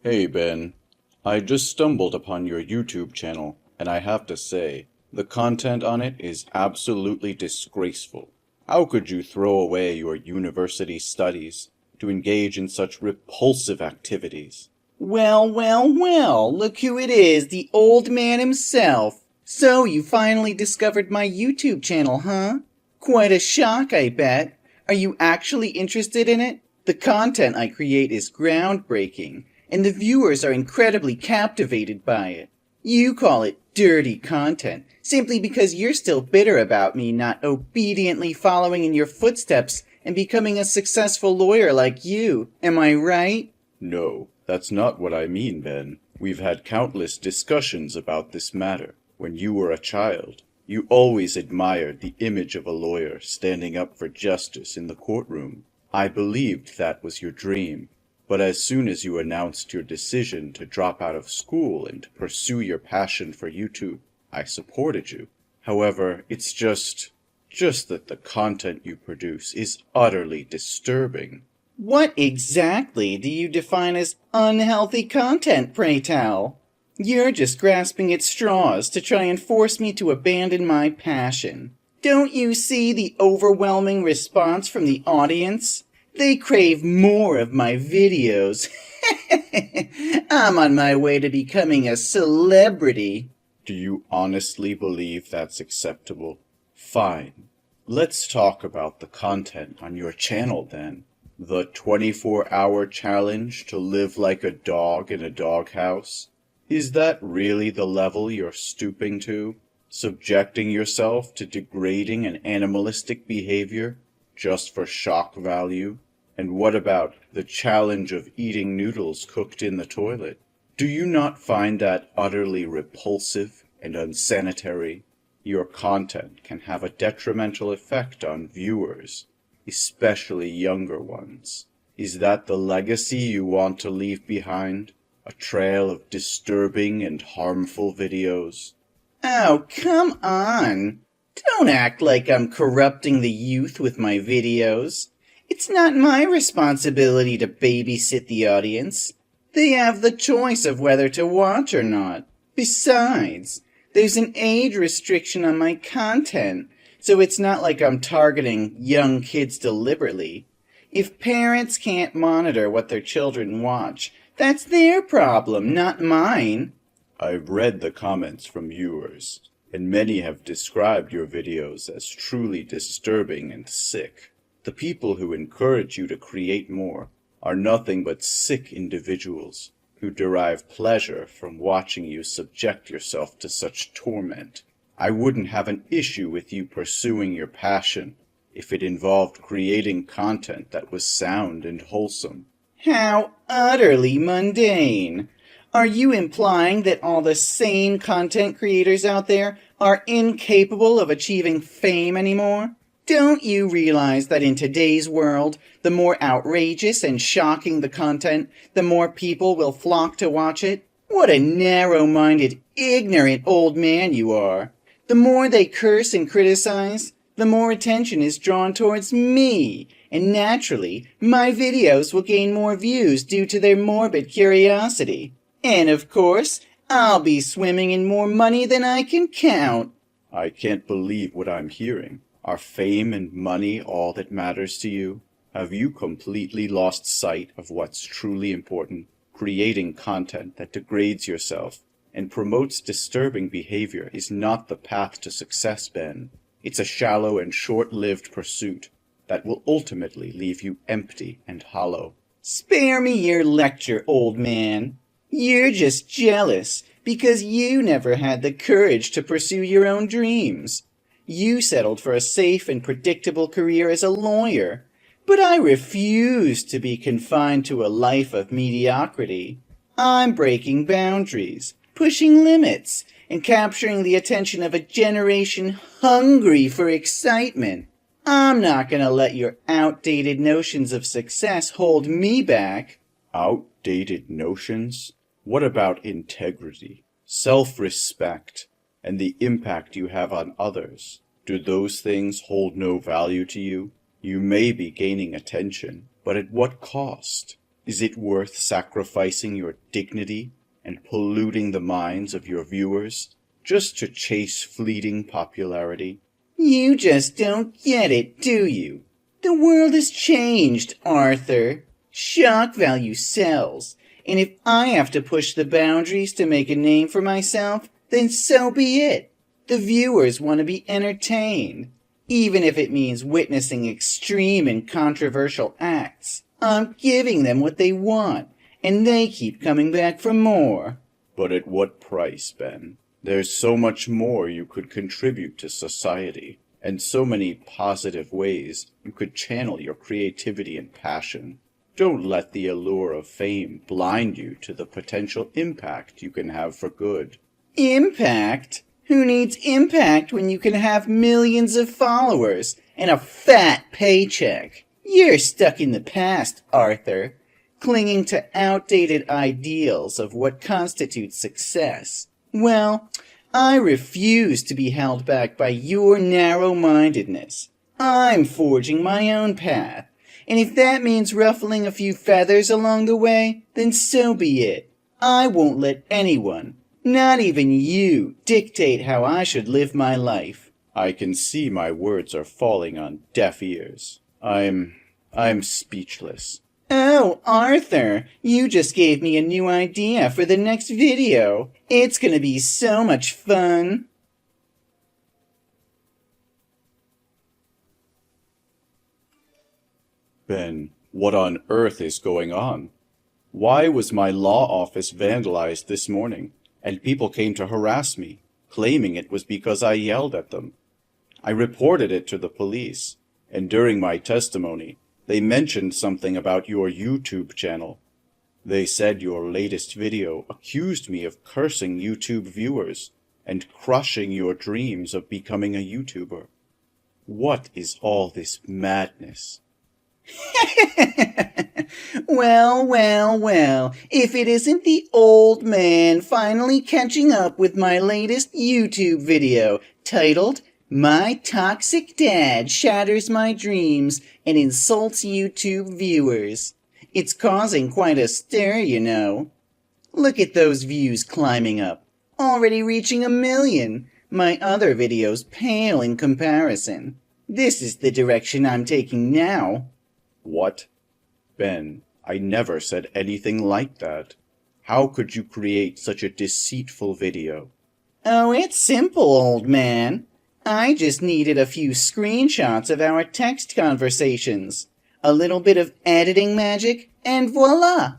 Hey Ben, I just stumbled upon your YouTube channel, and I have to say, the content on it is absolutely disgraceful. How could you throw away your university studies to engage in such repulsive activities? Well, look who it is, the old man himself. So you finally discovered my YouTube channel, huh? Quite a shock, I bet. Are you actually interested in it? The content I create is groundbreaking, and the viewers are incredibly captivated by it. You call it dirty content, simply because you're still bitter about me not obediently following in your footsteps and becoming a successful lawyer like you. Am I right? No, that's not what I mean, Ben. We've had countless discussions about this matter. When you were a child, you always admired the image of a lawyer standing up for justice in the courtroom. I believed that was your dream. But as soon as you announced your decision to drop out of school and pursue your passion for YouTube, I supported you. However, it's just that the content you produce is utterly disturbing. What exactly do you define as unhealthy content, pray tell? You're just grasping at straws to try and force me to abandon my passion. Don't you see the overwhelming response from the audience? They crave more of my videos. I'm on my way to becoming a celebrity. Do you honestly believe that's acceptable? Fine. Let's talk about the content on your channel then. The 24-hour challenge to live like a dog in a doghouse? Is that really the level you're stooping to? Subjecting yourself to degrading and animalistic behavior just for shock value? And what about the challenge of eating noodles cooked in the toilet? Do you not find that utterly repulsive and unsanitary? Your content can have a detrimental effect on viewers, especially younger ones. Is that the legacy you want to leave behind? A trail of disturbing and harmful videos? Oh, come on. Don't act like I'm corrupting the youth with my videos. It's not my responsibility to babysit the audience. They have the choice of whether to watch or not. Besides, there's an age restriction on my content, so it's not like I'm targeting young kids deliberately. If parents can't monitor what their children watch, that's their problem, not mine. I've read the comments from viewers, and many have described your videos as truly disturbing and sick. The people who encourage you to create more are nothing but sick individuals who derive pleasure from watching you subject yourself to such torment. I wouldn't have an issue with you pursuing your passion if it involved creating content that was sound and wholesome. How utterly mundane. Are you implying that all the sane content creators out there are incapable of achieving fame anymore? Don't you realize that in today's world, the more outrageous and shocking the content, the more people will flock to watch it? What a narrow-minded, ignorant old man you are. The more they curse and criticize, the more attention is drawn towards me, and naturally, my videos will gain more views due to their morbid curiosity. And of course, I'll be swimming in more money than I can count. I can't believe what I'm hearing. Are fame and money all that matters to you? Have you completely lost sight of what's truly important? Creating content that degrades yourself and promotes disturbing behavior is not the path to success, Ben. It's a shallow and short-lived pursuit that will ultimately leave you empty and hollow. Spare me your lecture, old man. You're just jealous because you never had the courage to pursue your own dreams. You settled for a safe and predictable career as a lawyer, but I refuse to be confined to a life of mediocrity. I'm breaking boundaries, pushing limits, and capturing the attention of a generation hungry for excitement. I'm not gonna let your outdated notions of success hold me back. Outdated notions? What about integrity, self-respect, and the impact you have on others? Do those things hold no value to you? You may be gaining attention, but at what cost? Is it worth sacrificing your dignity and polluting the minds of your viewers just to chase fleeting popularity? You just don't get it, do you? The world has changed, Arthur. Shock value sells, and if I have to push the boundaries to make a name for myself, then so be it. The viewers want to be entertained, even if it means witnessing extreme and controversial acts. I'm giving them what they want, and they keep coming back for more. But at what price, Ben? There's so much more you could contribute to society, and so many positive ways you could channel your creativity and passion. Don't let the allure of fame blind you to the potential impact you can have for good. Impact? Who needs impact when you can have millions of followers and a fat paycheck? You're stuck in the past, Arthur, clinging to outdated ideals of what constitutes success. Well, I refuse to be held back by your narrow-mindedness. I'm forging my own path, and if that means ruffling a few feathers along the way, then so be it. I won't let anyone, not even you, dictate how I should live my life. I can see my words are falling on deaf ears. I'm speechless. Oh, Arthur, you just gave me a new idea for the next video. It's gonna be so much fun. Ben, what on earth is going on? Why was my law office vandalized this morning, and people came to harass me, claiming it was because I yelled at them? I reported it to the police, and during my testimony, they mentioned something about your YouTube channel. They said your latest video accused me of cursing YouTube viewers and crushing your dreams of becoming a YouTuber. What is all this madness? Well, if it isn't the old man finally catching up with my latest YouTube video titled My Toxic Dad Shatters My Dreams and Insults YouTube Viewers. It's causing quite a stir, you know. Look at those views climbing up, already reaching 1 million. My other videos pale in comparison. This is the direction I'm taking now. What? Ben, I never said anything like that. How could you create such a deceitful video? Oh, it's simple, old man. I just needed a few screenshots of our text conversations, a little bit of editing magic, and voila!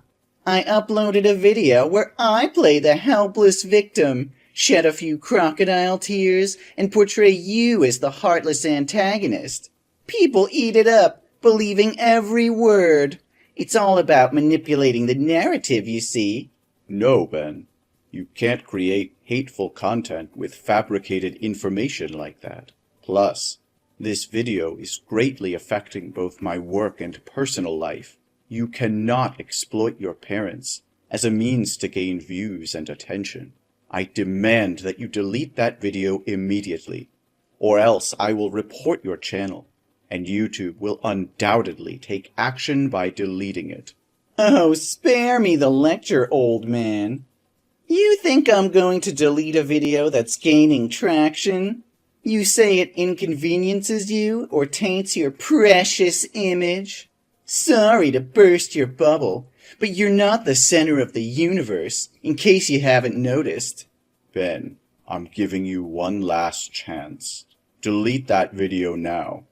I uploaded a video where I play the helpless victim, shed a few crocodile tears, and portray you as the heartless antagonist. People eat it up, believing every word. It's all about manipulating the narrative, you see. No, Ben. You can't create hateful content with fabricated information like that. Plus, this video is greatly affecting both my work and personal life. You cannot exploit your parents as a means to gain views and attention. I demand that you delete that video immediately, or else I will report your channel, and YouTube will undoubtedly take action by deleting it. Oh, spare me the lecture, old man. You think I'm going to delete a video that's gaining traction? You say it inconveniences you or taints your precious image? Sorry to burst your bubble, but you're not the center of the universe, in case you haven't noticed. Ben, I'm giving you one last chance. Delete that video now.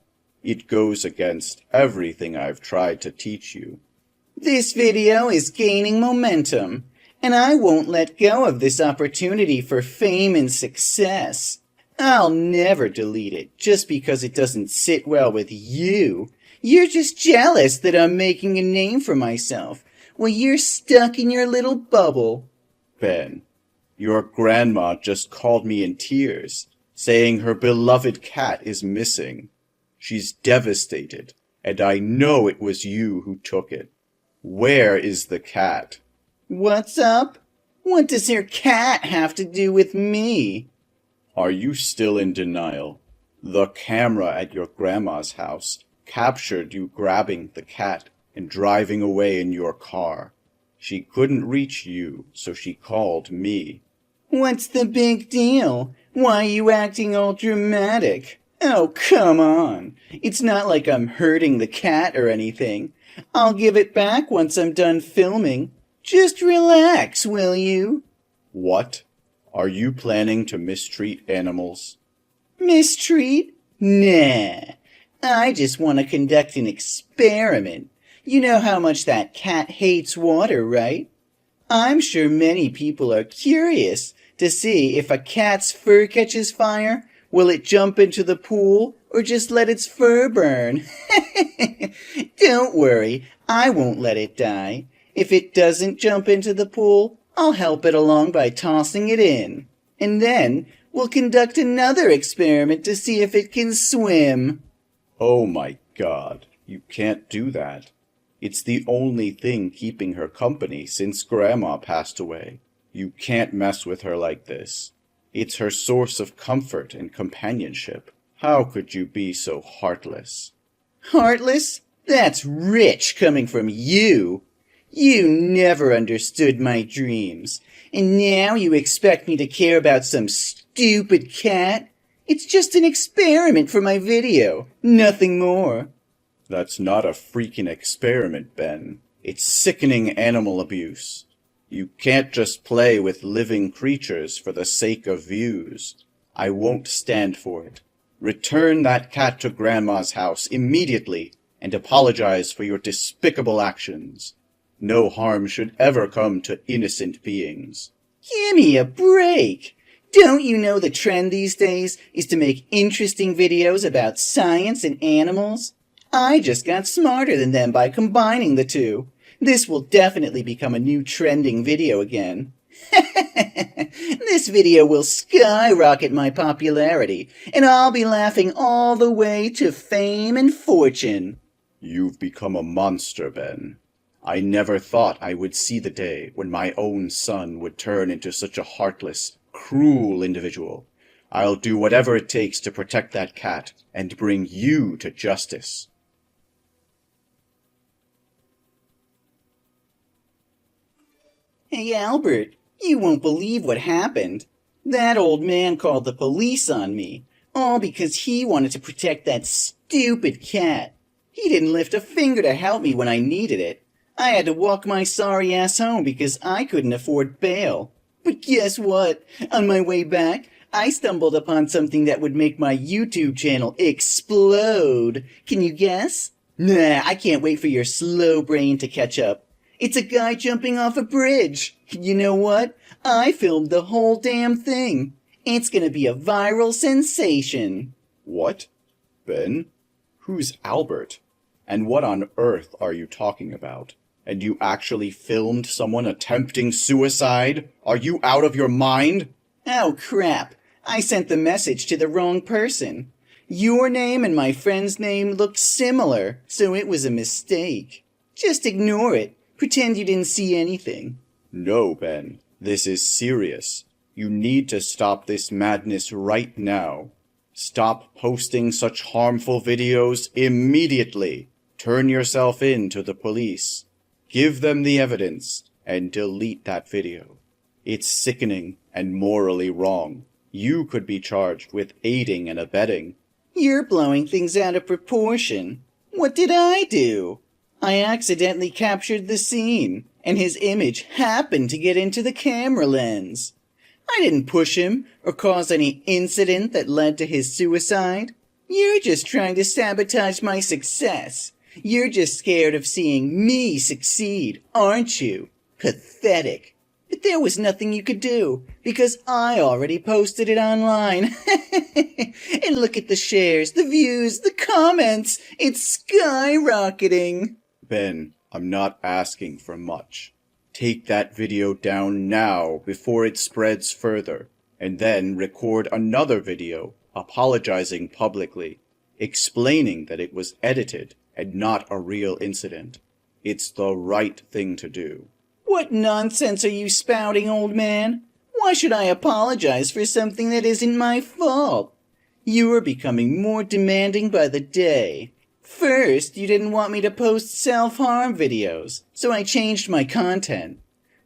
It goes against everything I've tried to teach you. This video is gaining momentum, and I won't let go of this opportunity for fame and success. I'll never delete it just because it doesn't sit well with you. You're just jealous that I'm making a name for myself, while you're stuck in your little bubble. Ben, your grandma just called me in tears, saying her beloved cat is missing. She's devastated, and I know it was you who took it. Where is the cat? What's up? What does your cat have to do with me? Are you still in denial? The camera at your grandma's house captured you grabbing the cat and driving away in your car. She couldn't reach you, so she called me. What's the big deal? Why are you acting all dramatic? Oh, come on. It's not like I'm hurting the cat or anything. I'll give it back once I'm done filming. Just relax, will you? What? Are you planning to mistreat animals? Mistreat? Nah. I just want to conduct an experiment. You know how much that cat hates water, right? I'm sure many people are curious to see if a cat's fur catches fire. Will it jump into the pool or just let its fur burn? Don't worry, I won't let it die. If it doesn't jump into the pool, I'll help it along by tossing it in. And then we'll conduct another experiment to see if it can swim. Oh my God, you can't do that. It's the only thing keeping her company since Grandma passed away. You can't mess with her like this. It's her source of comfort and companionship. How could you be so heartless? Heartless? That's rich coming from you. You never understood my dreams, and now you expect me to care about some stupid cat? It's just an experiment for my video, nothing more. That's not a freaking experiment, Ben. It's sickening animal abuse. You can't just play with living creatures for the sake of views. I won't stand for it. Return that cat to Grandma's house immediately and apologize for your despicable actions. No harm should ever come to innocent beings. Give me a break. Don't you know the trend these days is to make interesting videos about science and animals? I just got smarter than them by combining the two. This will definitely become a new trending video again. This video will skyrocket my popularity, and I'll be laughing all the way to fame and fortune. You've become a monster, Ben. I never thought I would see the day when my own son would turn into such a heartless, cruel individual. I'll do whatever it takes to protect that cat and bring you to justice. Hey, Albert, you won't believe what happened. That old man called the police on me, all because he wanted to protect that stupid cat. He didn't lift a finger to help me when I needed it. I had to walk my sorry ass home because I couldn't afford bail. But guess what? On my way back, I stumbled upon something that would make my YouTube channel explode. Can you guess? Nah, I can't wait for your slow brain to catch up. It's a guy jumping off a bridge. You know what? I filmed the whole damn thing. It's gonna be a viral sensation. What? Ben? Who's Albert? And what on earth are you talking about? And you actually filmed someone attempting suicide? Are you out of your mind? Oh crap. I sent the message to the wrong person. Your name and my friend's name looked similar, so it was a mistake. Just ignore it. Pretend you didn't see anything. No, Ben. This is serious. You need to stop this madness right now. Stop posting such harmful videos immediately. Turn yourself in to the police. Give them the evidence and delete that video. It's sickening and morally wrong. You could be charged with aiding and abetting. You're blowing things out of proportion. What did I do? I accidentally captured the scene, and his image happened to get into the camera lens. I didn't push him or cause any incident that led to his suicide. You're just trying to sabotage my success. You're just scared of seeing me succeed, aren't you? Pathetic. But there was nothing you could do, because I already posted it online. And look at the shares, the views, the comments. It's skyrocketing. Ben, I'm not asking for much. Take that video down now before it spreads further, and then record another video apologizing publicly, explaining that it was edited and not a real incident. It's the right thing to do. What nonsense are you spouting, old man? Why should I apologize for something that isn't my fault? You are becoming more demanding by the day. First, you didn't want me to post self-harm videos, so I changed my content.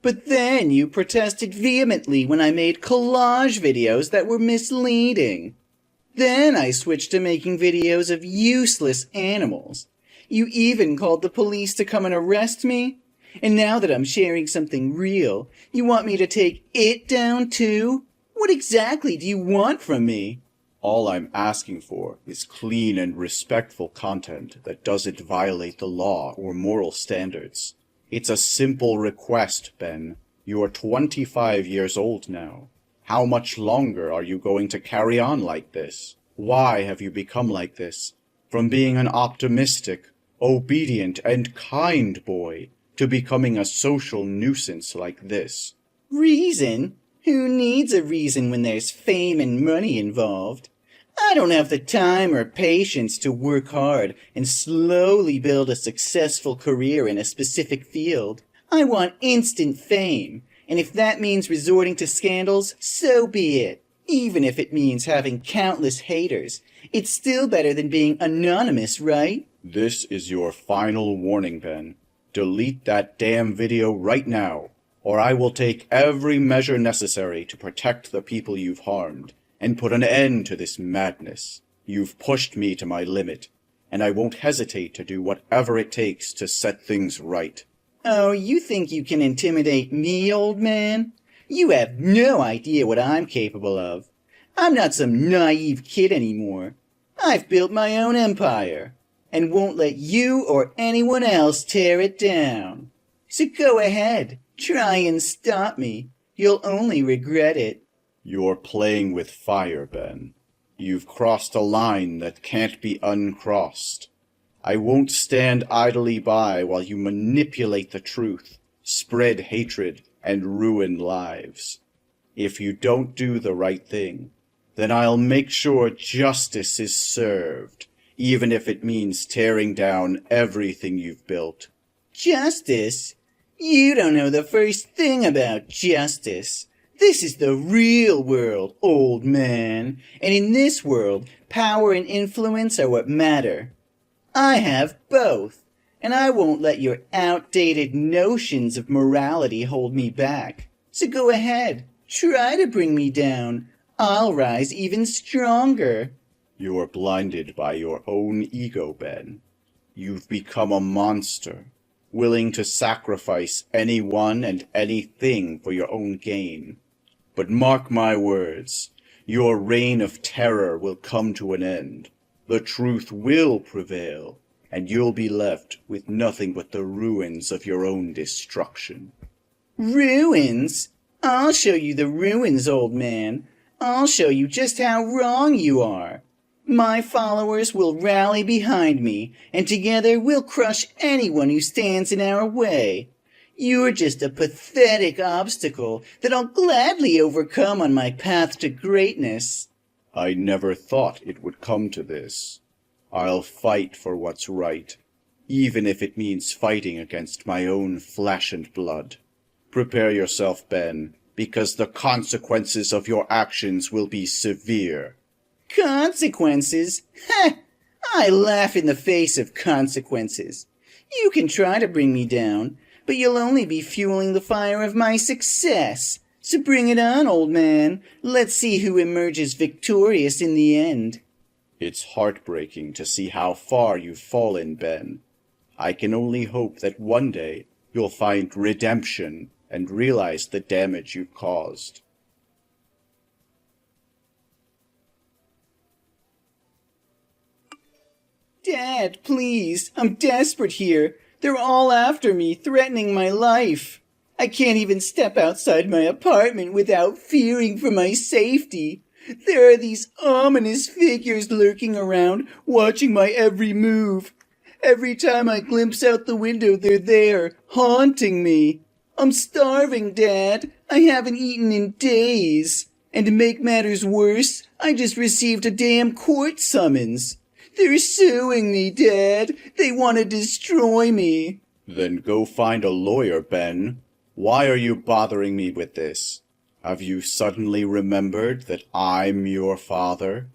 But then you protested vehemently when I made collage videos that were misleading. Then I switched to making videos of useless animals. You even called the police to come and arrest me. And now that I'm sharing something real, you want me to take it down too? What exactly do you want from me? All I'm asking for is clean and respectful content that doesn't violate the law or moral standards. It's a simple request, Ben. You're 25 years old now. How much longer are you going to carry on like this? Why have you become like this? From being an optimistic, obedient, and kind boy to becoming a social nuisance like this. Reason? Who needs a reason when there's fame and money involved? I don't have the time or patience to work hard and slowly build a successful career in a specific field. I want instant fame, and if that means resorting to scandals, so be it. Even if it means having countless haters, it's still better than being anonymous, right? This is your final warning, Ben. Delete that damn video right now, or I will take every measure necessary to protect the people you've harmed and put an end to this madness. You've pushed me to my limit, and I won't hesitate to do whatever it takes to set things right. Oh, you think you can intimidate me, old man? You have no idea what I'm capable of. I'm not some naive kid anymore. I've built my own empire, and won't let you or anyone else tear it down. So go ahead, try and stop me. You'll only regret it. You're playing with fire, Ben. You've crossed a line that can't be uncrossed. I won't stand idly by while you manipulate the truth, spread hatred, and ruin lives. If you don't do the right thing, then I'll make sure justice is served, even if it means tearing down everything you've built. Justice? You don't know the first thing about justice. This is the real world, old man. And in this world, power and influence are what matter. I have both, and I won't let your outdated notions of morality hold me back. So go ahead, try to bring me down. I'll rise even stronger. You're blinded by your own ego, Ben. You've become a monster, willing to sacrifice anyone and anything for your own gain. But mark my words, your reign of terror will come to an end. The truth will prevail, and you'll be left with nothing but the ruins of your own destruction. Ruins? I'll show you the ruins, old man. I'll show you just how wrong you are. My followers will rally behind me, and together we'll crush anyone who stands in our way. You're just a pathetic obstacle that I'll gladly overcome on my path to greatness. I never thought it would come to this. I'll fight for what's right, even if it means fighting against my own flesh and blood. Prepare yourself, Ben, because the consequences of your actions will be severe. Consequences? Ha! I laugh in the face of consequences. You can try to bring me down, but you'll only be fueling the fire of my success. So bring it on, old man. Let's see who emerges victorious in the end. It's heartbreaking to see how far you've fallen, Ben. I can only hope that one day you'll find redemption and realize the damage you've caused. Dad, please, I'm desperate here. They're all after me, threatening my life. I can't even step outside my apartment without fearing for my safety. There are these ominous figures lurking around, watching my every move. Every time I glimpse out the window, they're there, haunting me. I'm starving, Dad. I haven't eaten in days. And to make matters worse, I just received a damn court summons. They're suing me, Dad. They want to destroy me. Then go find a lawyer, Ben. Why are you bothering me with this? Have you suddenly remembered that I'm your father?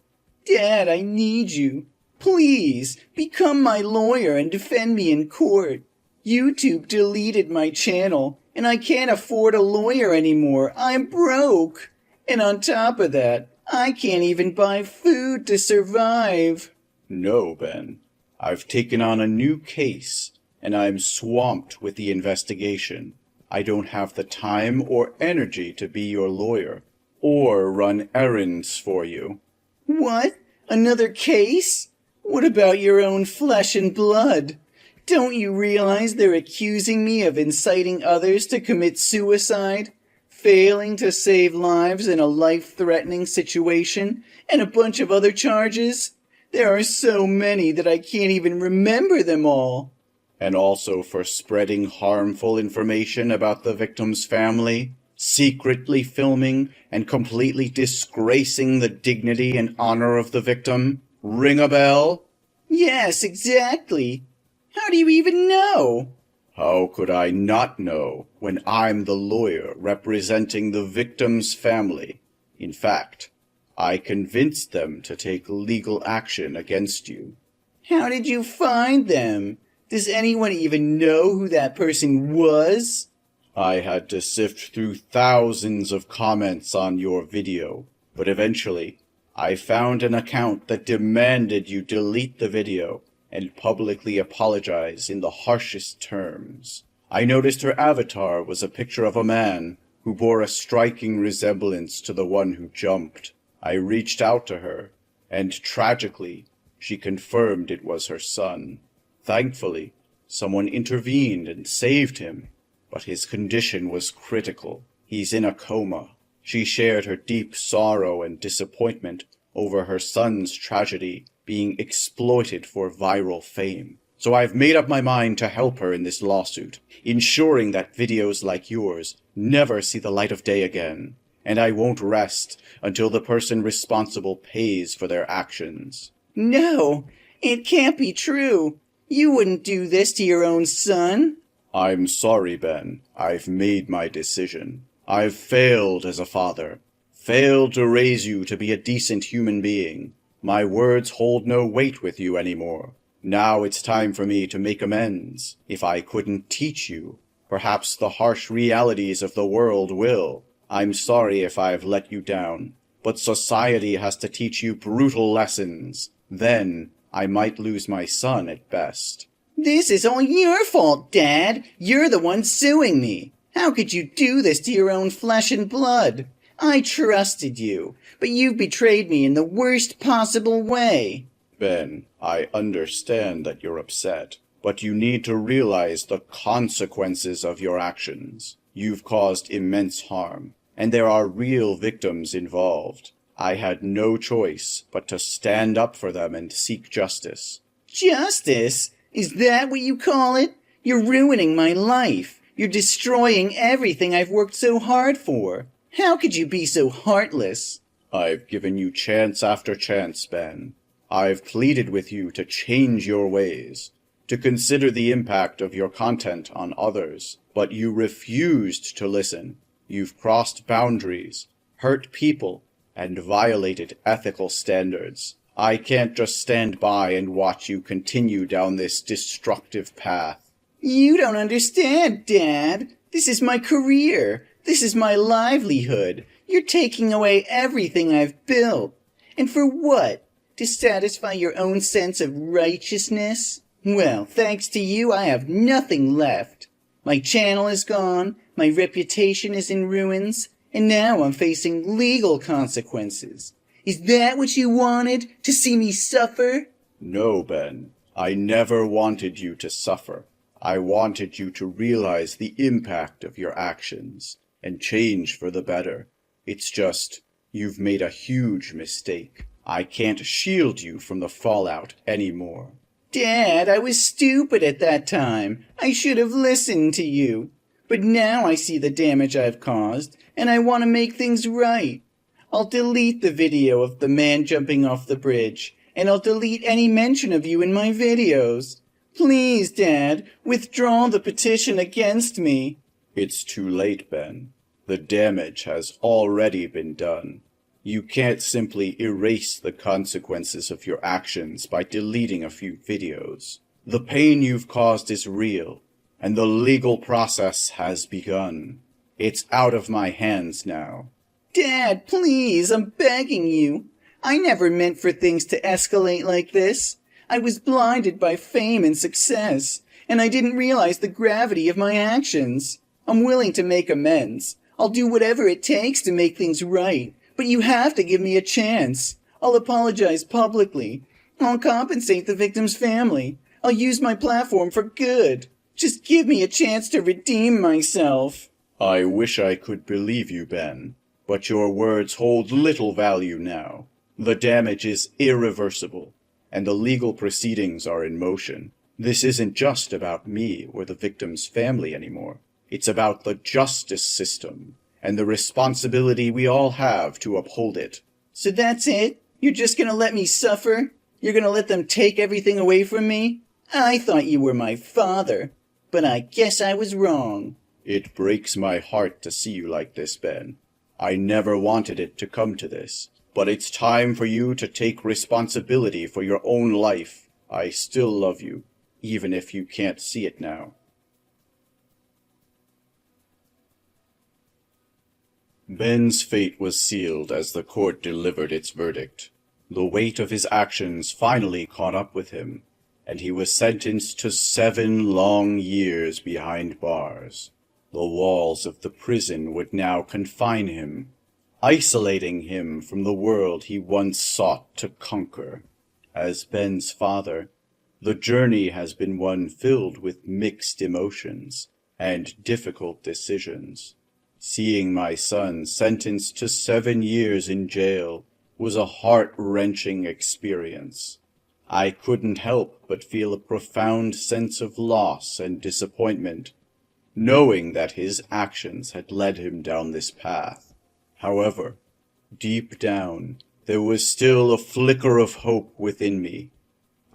Dad, I need you. Please, become my lawyer and defend me in court. YouTube deleted my channel, and I can't afford a lawyer anymore. I'm broke. And on top of that, I can't even buy food to survive. No, Ben. I've taken on a new case, and I'm swamped with the investigation. I don't have the time or energy to be your lawyer, or run errands for you. What? Another case? What about your own flesh and blood? Don't you realize they're accusing me of inciting others to commit suicide, failing to save lives in a life-threatening situation, and a bunch of other charges? There are so many that I can't even remember them all. And also for spreading harmful information about the victim's family, secretly filming and completely disgracing the dignity and honor of the victim. Ring a bell? Yes, exactly. How do you even know? How could I not know when I'm the lawyer representing the victim's family? In fact, I convinced them to take legal action against you. How did you find them? Does anyone even know who that person was? I had to sift through thousands of comments on your video, but eventually I found an account that demanded you delete the video and publicly apologize in the harshest terms. I noticed her avatar was a picture of a man who bore a striking resemblance to the one who jumped. I reached out to her, and tragically, she confirmed it was her son. Thankfully, someone intervened and saved him, but his condition was critical. He's in a coma. She shared her deep sorrow and disappointment over her son's tragedy being exploited for viral fame. So I've made up my mind to help her in this lawsuit, ensuring that videos like yours never see the light of day again. And I won't rest until the person responsible pays for their actions. No, it can't be true. You wouldn't do this to your own son. I'm sorry, Ben. I've made my decision. I've failed as a father. Failed to raise you to be a decent human being. My words hold no weight with you anymore. Now it's time for me to make amends. If I couldn't teach you, perhaps the harsh realities of the world will. I'm sorry if I've let you down, but society has to teach you brutal lessons. Then I might lose my son at best. This is all your fault, Dad. You're the one suing me. How could you do this to your own flesh and blood? I trusted you, but you've betrayed me in the worst possible way. Ben, I understand that you're upset, but you need to realize the consequences of your actions. You've caused immense harm, and there are real victims involved. I had no choice but to stand up for them and seek justice. Justice? Is that what you call it? You're ruining my life. You're destroying everything I've worked so hard for. How could you be so heartless? I've given you chance after chance, Ben. I've pleaded with you to change your ways, to consider the impact of your content on others, but you refused to listen. You've crossed boundaries, hurt people, and violated ethical standards. I can't just stand by and watch you continue down this destructive path. You don't understand, Dad. This is my career. This is my livelihood. You're taking away everything I've built. And for what? To satisfy your own sense of righteousness? Well, thanks to you, I have nothing left. My channel is gone, my reputation is in ruins, and now I'm facing legal consequences. Is that what you wanted? To see me suffer? No, Ben. I never wanted you to suffer. I wanted you to realize the impact of your actions and change for the better. It's just, you've made a huge mistake. I can't shield you from the fallout anymore. Dad, I was stupid at that time. I should have listened to you. But now I see the damage I've caused, and I want to make things right. I'll delete the video of the man jumping off the bridge, and I'll delete any mention of you in my videos. Please, Dad, withdraw the petition against me. It's too late, Ben. The damage has already been done. You can't simply erase the consequences of your actions by deleting a few videos. The pain you've caused is real, and the legal process has begun. It's out of my hands now. Dad, please, I'm begging you. I never meant for things to escalate like this. I was blinded by fame and success, and I didn't realize the gravity of my actions. I'm willing to make amends. I'll do whatever it takes to make things right, but you have to give me a chance. I'll apologize publicly. I'll compensate the victim's family. I'll use my platform for good. Just give me a chance to redeem myself. I wish I could believe you, Ben, but your words hold little value now. The damage is irreversible, and the legal proceedings are in motion. This isn't just about me or the victim's family anymore. It's about the justice system and the responsibility we all have to uphold it. So that's it? You're just gonna let me suffer? You're gonna let them take everything away from me? I thought you were my father, but I guess I was wrong. It breaks my heart to see you like this, Ben. I never wanted it to come to this, but it's time for you to take responsibility for your own life. I still love you, even if you can't see it now. Ben's fate was sealed as the court delivered its verdict. The weight of his actions finally caught up with him, and he was sentenced to 7 long years behind bars. The walls of the prison would now confine him, isolating him from the world he once sought to conquer. As Ben's father, the journey has been one filled with mixed emotions and difficult decisions. Seeing my son sentenced to 7 years in jail was a heart-wrenching experience. I couldn't help but feel a profound sense of loss and disappointment, knowing that his actions had led him down this path. However, deep down, there was still a flicker of hope within me.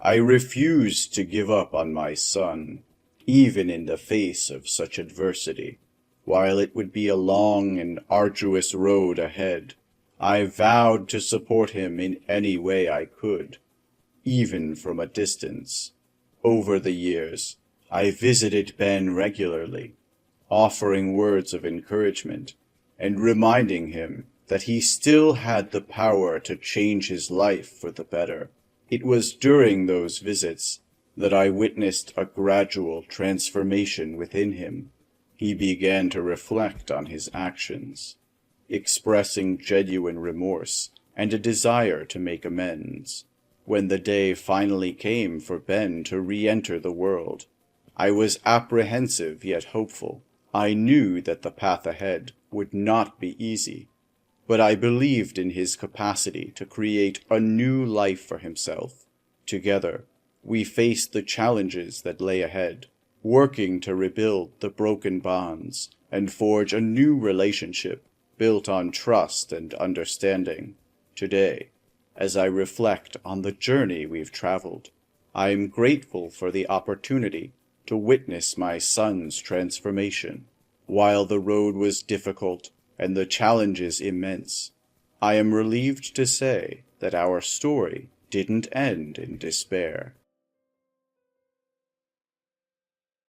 I refused to give up on my son, even in the face of such adversity. While it would be a long and arduous road ahead, I vowed to support him in any way I could, even from a distance. Over the years, I visited Ben regularly, offering words of encouragement and reminding him that he still had the power to change his life for the better. It was during those visits that I witnessed a gradual transformation within him. He began to reflect on his actions, expressing genuine remorse and a desire to make amends. When the day finally came for Ben to re-enter the world, I was apprehensive yet hopeful. I knew that the path ahead would not be easy, but I believed in his capacity to create a new life for himself. Together, we faced the challenges that lay ahead, working to rebuild the broken bonds and forge a new relationship built on trust and understanding. Today, as I reflect on the journey we've traveled, I am grateful for the opportunity to witness my son's transformation. While the road was difficult and the challenges immense, I am relieved to say that our story didn't end in despair.